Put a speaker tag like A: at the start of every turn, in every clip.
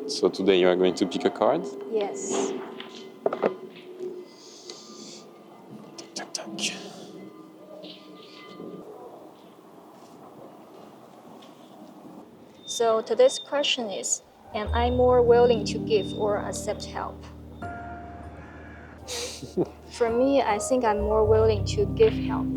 A: So today you are going to pick a card?
B: Yes.
A: Tac, tac.
B: So today's question is, am I more willing to give or accept help? For me, I think I'm more willing to give help.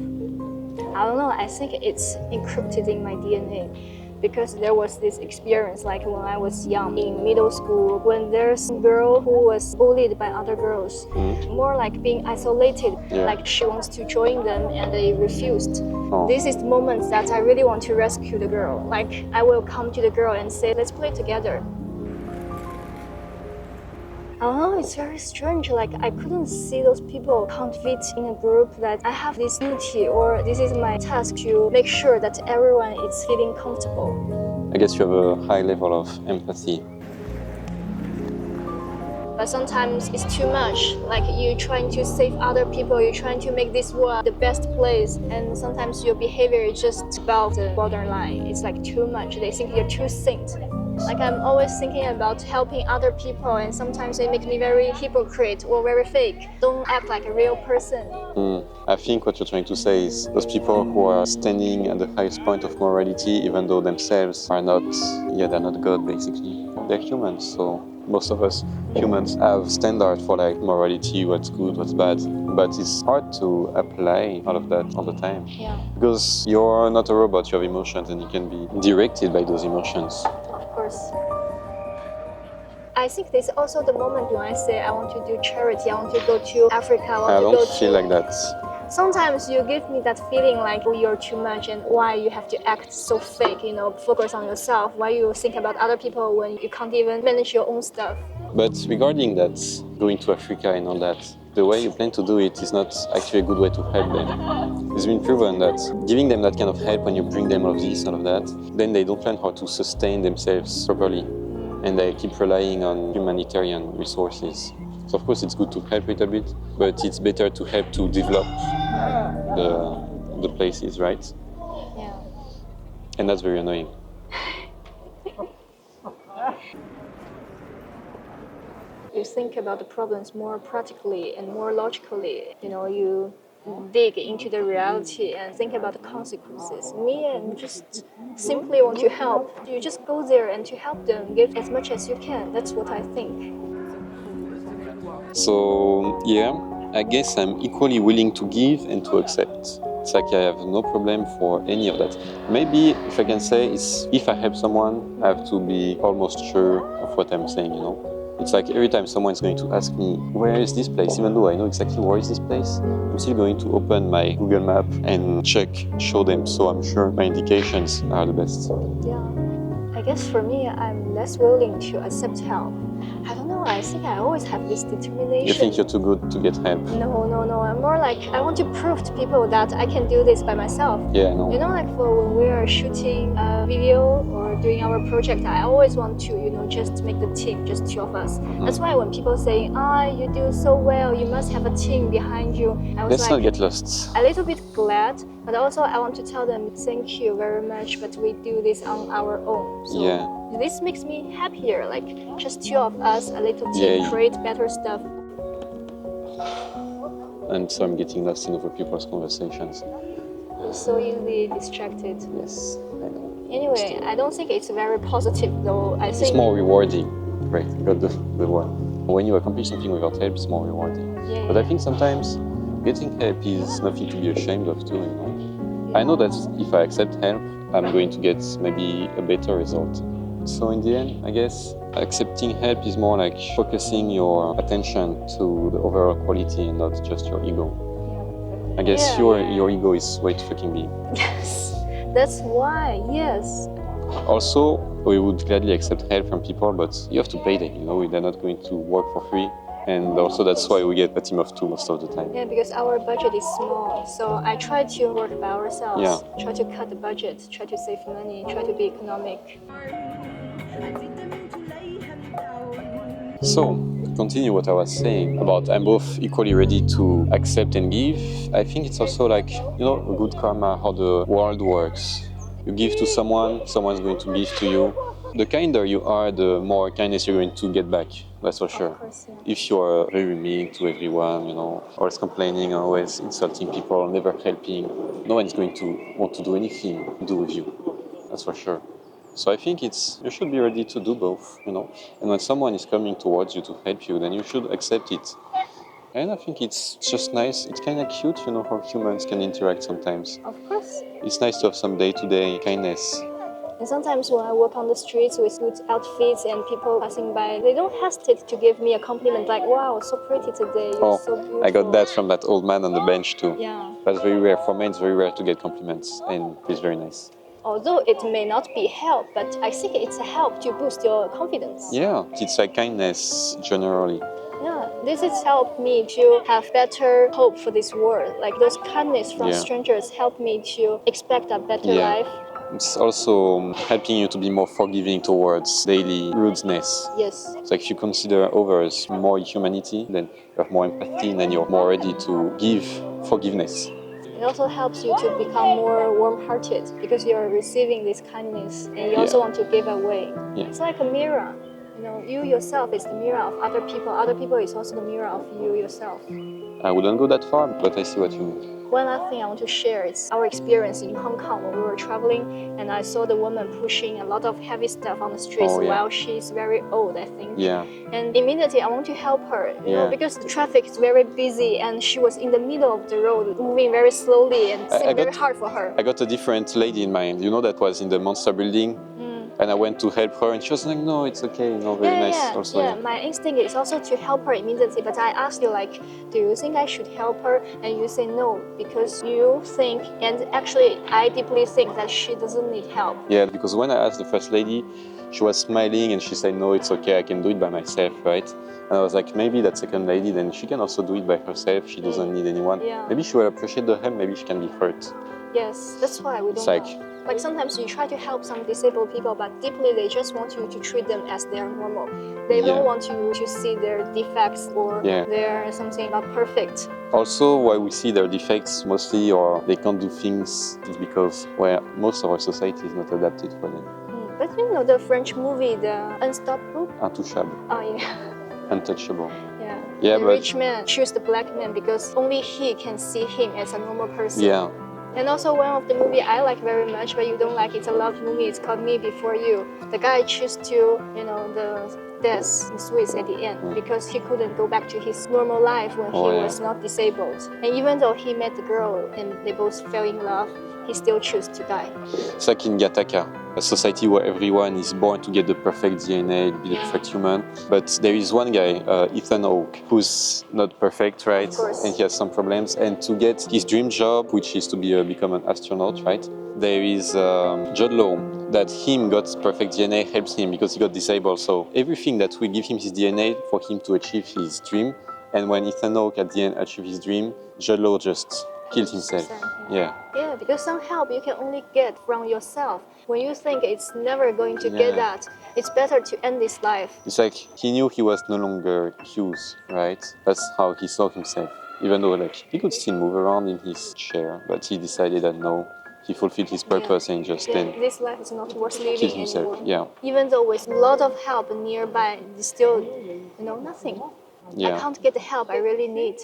B: I don't know, I think it's encrypted in my DNA. Because there was this experience like when I was young in middle school, when there's a girl who was bullied by other girls, more like being isolated, like she wants to join them and they refused. This is the moment that I really want to rescue the girl. Like I will come to the girl and say, let's play together. Oh, it's very strange. Like I couldn't see those people can't fit in a group, that I have this duty or this is my task to make sure that everyone is feeling comfortable.
A: I guess you have a high level of empathy.
B: But sometimes it's too much. Like you're trying to save other people, you're trying to make this world the best place, and sometimes your behavior is just about the borderline. It's like too much. They think you're too saint. Like I'm always thinking about helping other people, and sometimes they make me very hypocrite or very fake. Don't act like a real person.
A: I think what you're trying to say is those people who are standing at the highest point of morality, even though themselves are not, they're not God basically. They're humans, so most of us humans have standards for like morality, what's good, what's bad. But it's hard to apply all of that all the time.
B: Yeah.
A: Because you're not a robot, you have emotions and you can be directed by those emotions.
B: Of course. I think this is also the moment when I say I want to do charity, I want to go to Africa,
A: I don't feel like that.
B: Sometimes you give me that feeling like you're too much and why you have to act so fake, focus on yourself, why you think about other people when you can't even manage your own stuff.
A: But regarding that, going to Africa and all that, the way you plan to do it is not actually a good way to help them. It's been proven that giving them that kind of help when you bring them all of this, all of that, then they don't learn how to sustain themselves properly. And they keep relying on humanitarian resources. So of course it's good to help it a bit, but it's better to help to develop the places, right?
B: Yeah.
A: And that's very annoying.
B: You think about the problems more practically and more logically. You dig into the reality and think about the consequences. Me, and just simply want to help. You just go there and to help them, give as much as you can. That's what I think.
A: So yeah, I guess I'm equally willing to give and to accept. It's like I have no problem for any of that. Maybe if I can say is if I help someone, I have to be almost sure of what I'm saying, It's like every time someone's going to ask me, where is this place? Even though I know exactly where is this place, I'm still going to open my Google map and check, show them, so I'm sure my indications are the best.
B: Yeah, I guess for me, I'm less willing to accept help. I don't know, I think I always have this determination.
A: You think you're too good to get help?
B: No. I'm more like, I want to prove to people that I can do this by myself.
A: Yeah, I know.
B: Like for when we are shooting a video or doing our project, I always want to, just make the team, just two of us. That's why when people say, you do so well, you must have a team behind you. I was
A: Let's not get lost.
B: A little bit glad, but also I want to tell them thank you very much, but we do this on our own. So
A: yeah.
B: This makes me happier, like just two of us, a little team, create better stuff.
A: And so I'm getting lost in other people's conversations.
B: You're so easily distracted.
A: Yes, I know.
B: Anyway, I don't think it's very positive though. I think
A: it's more rewarding. Right, got the word. When you accomplish something without help, it's more rewarding.
B: Yeah.
A: But I think sometimes getting help is nothing to be ashamed of too, I know that if I accept help, I'm going to get maybe a better result. So in the end, I guess accepting help is more like focusing your attention to the overall quality and not just your ego. I guess your ego is way too fucking big.
B: Yes, that's why, yes.
A: Also, we would gladly accept help from people, but you have to pay them, they're not going to work for free. And also that's why we get a team of two most of the time.
B: Yeah, because our budget is small. So I try to work by ourselves, try to cut the budget, try to save money, try to be economic.
A: So, to continue what I was saying about I'm both equally ready to accept and give, I think it's also like, a good karma, how the world works. You give to someone, someone's going to give to you. The kinder you are, the more kindness you're going to get back. That's for sure.
B: Of course, yeah.
A: If you are very mean to everyone, always complaining, always insulting people, never helping, no one is going to want to do anything to do with you. That's for sure. So I think you should be ready to do both, And when someone is coming towards you to help you, then you should accept it. And I think it's just nice. It's kind of cute, how humans can interact sometimes.
B: Of course.
A: It's nice to have some day-to-day kindness.
B: And sometimes when I walk on the streets with good outfits and people passing by, they don't hesitate to give me a compliment like, wow, so pretty today, you're so beautiful.
A: I got that from that old man on the bench too.
B: Yeah.
A: That's very rare. For men, it's very rare to get compliments, and it's very nice.
B: Although it may not be help, but I think it's a help to boost your confidence.
A: Yeah, it's like kindness generally.
B: Yeah, this has helped me to have better hope for this world. Like those kindness from strangers help me to expect a better life.
A: It's also helping you to be more forgiving towards daily rudeness.
B: Yes.
A: So if you consider others more humanity, then you have more empathy and then you're more ready to give forgiveness.
B: It also helps you to become more warm-hearted because you're receiving this kindness and you also want to give away.
A: Yeah.
B: It's like a mirror. You yourself is the mirror of other people. Other people is also the mirror of you yourself.
A: I wouldn't go that far, but I see what you mean.
B: One other thing I want to share is our experience in Hong Kong when we were traveling, and I saw the woman pushing a lot of heavy stuff on the streets while she's very old, I think.
A: Yeah.
B: And immediately I want to help her, because the traffic is very busy and she was in the middle of the road, moving very slowly, and it's very hard for her.
A: I got a different lady in mind. That was in the Monster building. And I went to help her and she was like, no, it's okay, very nice also.
B: Yeah, my instinct is also to help her immediately, but I asked you do you think I should help her? And you say no, because you think, and actually I deeply think that she doesn't need help.
A: Yeah, because when I asked the first lady, she was smiling and she said, no, it's okay, I can do it by myself, right? And I was like, maybe that second lady, then she can also do it by herself, she doesn't need anyone.
B: Yeah.
A: Maybe she will appreciate the help, maybe she can be hurt.
B: Yes, that's why we don't know. Like sometimes you try to help some disabled people, but deeply they just want you to treat them as they're normal. They don't want you to see their defects or they're something not perfect.
A: Also, why we see their defects mostly or they can't do things is because most of our society is not adapted for them.
B: But the French movie, the Unstoppable?
A: Intouchable.
B: Oh yeah.
A: Untouchable.
B: The rich man choose the black man because only he can see him as a normal person.
A: Yeah.
B: And also one of the movie I like very much, but you don't like, it's a love movie, it's called Me Before You. The guy chose to, the death in Swiss at the end because he couldn't go back to his normal life when he was not disabled. And even though he met the girl and they both fell in love, he still chose to die.
A: It's like in Gattaca, a society where everyone is born to get the perfect DNA, be the perfect human. But there is one guy, Ethan Hawke, who's not perfect, right? And he has some problems. And to get his dream job, which is to become an astronaut, right? There is Jude Law, that him got perfect DNA helps him because he got disabled. So everything that we give him his DNA for him to achieve his dream. And when Ethan Hawke at the end achieved his dream, Jude Law just killed himself. Yeah, because some help you can only get from yourself. When you think it's never going to get that, it's better to end this life. It's like he knew he was no longer Hughes, right? That's how he saw himself. Even though he could still move around in his chair, but he decided that no, he fulfilled his purpose and just then
B: this life is not worth living
A: killed himself.
B: anymore. Even though with a lot of help nearby, it's still, nothing. I can't get the help I really need.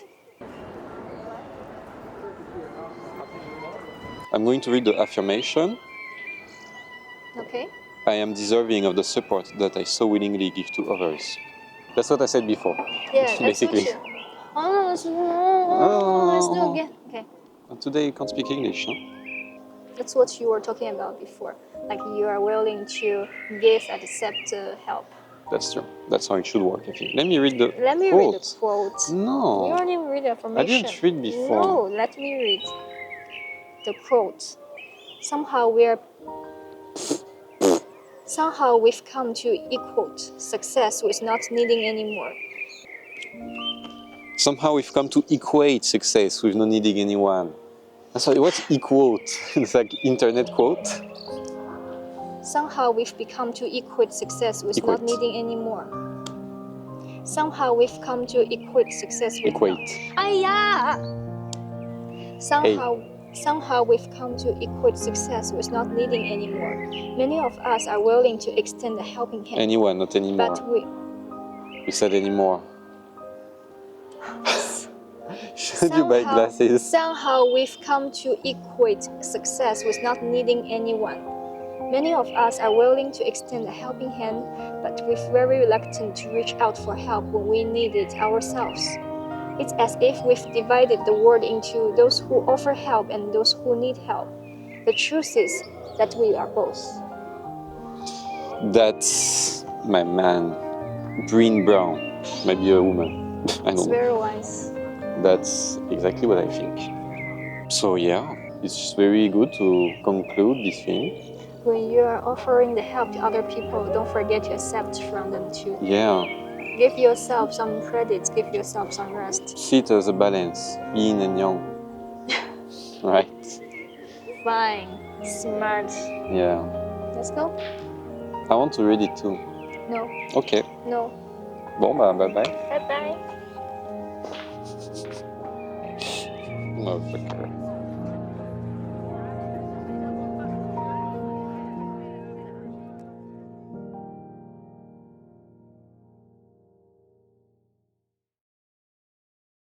A: I'm going to read the affirmation.
B: Okay.
A: I am deserving of the support that I so willingly give to others. That's what I said before.
B: Yeah,
A: basically.
B: Let's do again. Okay.
A: And today you can't speak English, huh?
B: That's what you were talking about before. Like you are willing to give and accept help.
A: That's true. That's how it should work, I think. Let me read the quote.
B: Read the quote.
A: No.
B: You already read the affirmation.
A: I didn't read before.
B: No, let me read the quote. Somehow we've come to equate success with not needing anymore.
A: Somehow we've come to equate success with not needing anyone. Sorry, what's equate? It's like internet quote?
B: Somehow we've become to equate success with not needing anymore. Somehow we've come to equate success with
A: equate.
B: Somehow Somehow we've come to equate success with not needing anymore. Many of us are willing to extend a helping hand.
A: Anyone, not anymore.
B: But
A: We said anymore. Should you buy glasses?
B: Somehow we've come to equate success with not needing anyone. Many of us are willing to extend a helping hand, but we're very reluctant to reach out for help when we need it ourselves. It's as if we've divided the world into those who offer help and those who need help. The truth is that we are both.
A: That's my man. Green brown. Maybe a woman. I don't
B: It's
A: know.
B: very wise.
A: That's exactly what I think. So yeah, it's very good to conclude this thing.
B: When you are offering the help to other people, don't forget to accept from them too.
A: Yeah.
B: Give yourself some credits, give yourself some rest.
A: See it as a balance, yin and yang. Right?
B: Fine, smart.
A: Yeah.
B: Let's go?
A: I want to read it too.
B: No,
A: Ok.
B: no.
A: Bon, bah, bye bye.
B: Bye bye.
A: Motherfucker.